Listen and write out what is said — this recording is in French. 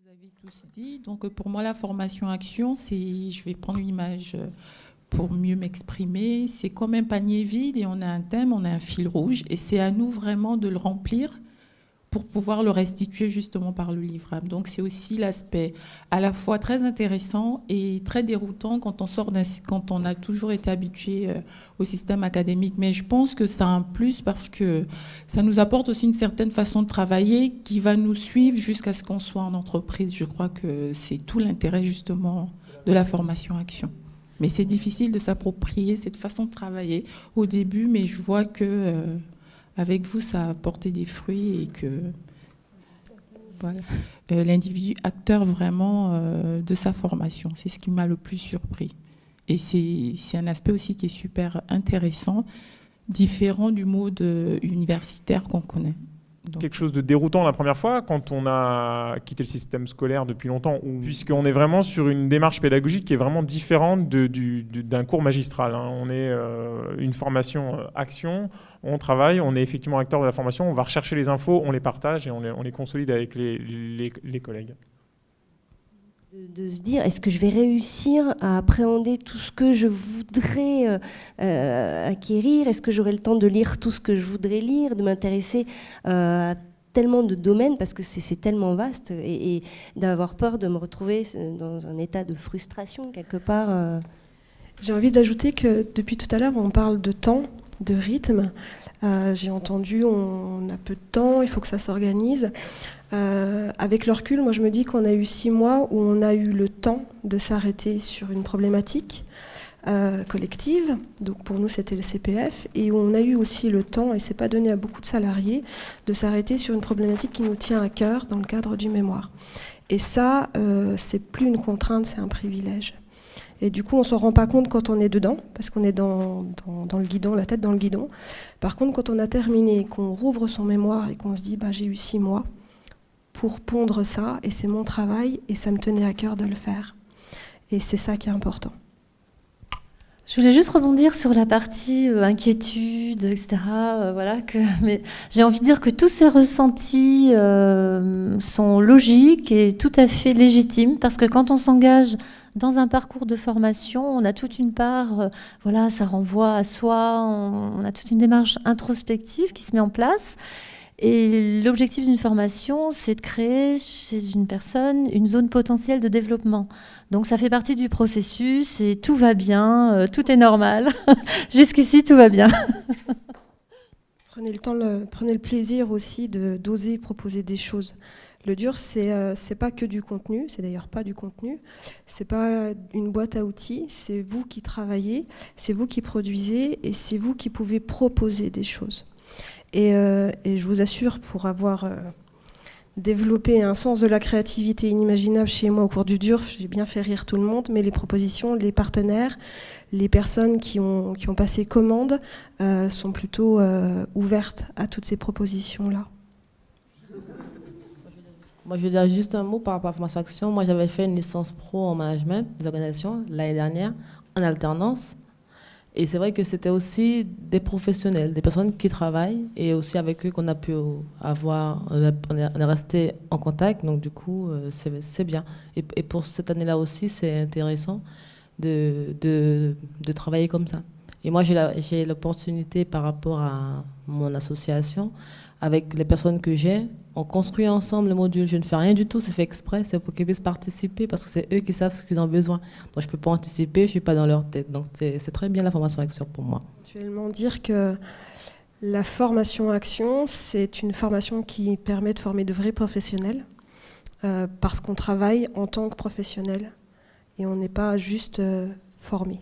Vous avez tous dit. Donc, pour moi, la formation action, c'est, je vais prendre une image pour mieux m'exprimer. C'est comme un panier vide et on a un thème, on a un fil rouge. Et c'est à nous vraiment de le remplir pour pouvoir le restituer justement par le livrable. Donc, c'est aussi l'aspect à la fois très intéressant et très déroutant quand on sort quand on a toujours été habitué au système académique. Mais je pense que ça a un plus parce que ça nous apporte aussi une certaine façon de travailler qui va nous suivre jusqu'à ce qu'on soit en entreprise. Je crois que c'est tout l'intérêt justement de la formation action. Mais c'est difficile de s'approprier cette façon de travailler au début, mais je vois que avec vous, ça a porté des fruits et que voilà, l'individu acteur vraiment de sa formation, c'est ce qui m'a le plus surpris. Et c'est un aspect aussi qui est super intéressant, différent du mode universitaire qu'on connaît. Donc, quelque chose de déroutant la première fois quand on a quitté le système scolaire depuis longtemps, puisqu'on est vraiment sur une démarche pédagogique qui est vraiment différente d'un cours magistral. Hein. On est une formation action, on travaille, on est effectivement acteur de la formation, on va rechercher les infos, on les partage et on les consolide avec les collègues. De se dire, est-ce que je vais réussir à appréhender tout ce que je voudrais acquérir? Est-ce que j'aurai le temps de lire tout ce que je voudrais lire, de m'intéresser à tellement de domaines, parce que c'est tellement vaste, et d'avoir peur de me retrouver dans un état de frustration quelque part. J'ai envie d'ajouter que depuis tout à l'heure, on parle de temps, de rythme. J'ai entendu, on a peu de temps, il faut que ça s'organise. Avec le recul, moi je me dis qu'on a eu 6 mois où on a eu le temps de s'arrêter sur une problématique collective, donc pour nous c'était le CPF, et où on a eu aussi le temps, et c'est pas donné à beaucoup de salariés, de s'arrêter sur une problématique qui nous tient à cœur dans le cadre du mémoire. Et ça, c'est plus une contrainte, c'est un privilège. Et du coup, on ne s'en rend pas compte quand on est dedans, parce qu'on est dans le guidon, la tête dans le guidon. Par contre, quand on a terminé, qu'on rouvre son mémoire et qu'on se dit j'ai eu 6 mois pour pondre ça, et c'est mon travail, et ça me tenait à cœur de le faire. Et c'est ça qui est important. Je voulais juste rebondir sur la partie inquiétude, etc. Voilà, mais j'ai envie de dire que tous ces ressentis sont logiques et tout à fait légitimes, parce que quand on s'engage dans un parcours de formation, on a toute une part, voilà, ça renvoie à soi, on a toute une démarche introspective qui se met en place. Et l'objectif d'une formation, c'est de créer chez une personne une zone potentielle de développement. Donc ça fait partie du processus et tout va bien, tout est normal. Jusqu'ici, tout va bien. Prenez le plaisir aussi d'oser proposer des choses. Le dur, c'est pas que du contenu, c'est d'ailleurs pas du contenu, c'est pas une boîte à outils, c'est vous qui travaillez, c'est vous qui produisez et c'est vous qui pouvez proposer des choses. Et je vous assure, pour avoir développé un sens de la créativité inimaginable chez moi au cours du DURF, j'ai bien fait rire tout le monde, mais les propositions, les partenaires, les personnes qui ont passé commande sont plutôt ouvertes à toutes ces propositions-là. Moi, je veux dire juste un mot par rapport à la formation action. Moi, j'avais fait une licence pro en management des organisations l'année dernière, en alternance. Et c'est vrai que c'était aussi des professionnels, des personnes qui travaillent, et aussi avec eux qu'on a pu avoir, on est resté en contact, donc du coup, c'est bien. Et pour cette année-là aussi, c'est intéressant de travailler comme ça. Et moi, j'ai l'opportunité par rapport à mon association, avec les personnes que j'ai, on construit ensemble le module. Je ne fais rien du tout, c'est fait exprès, c'est pour qu'ils puissent participer, parce que c'est eux qui savent ce qu'ils ont besoin. Donc je ne peux pas anticiper, je ne suis pas dans leur tête. Donc c'est très bien la formation action pour moi. Actuellement, dire que la formation action, c'est une formation qui permet de former de vrais professionnels, parce qu'on travaille en tant que professionnel, et on n'est pas juste formé.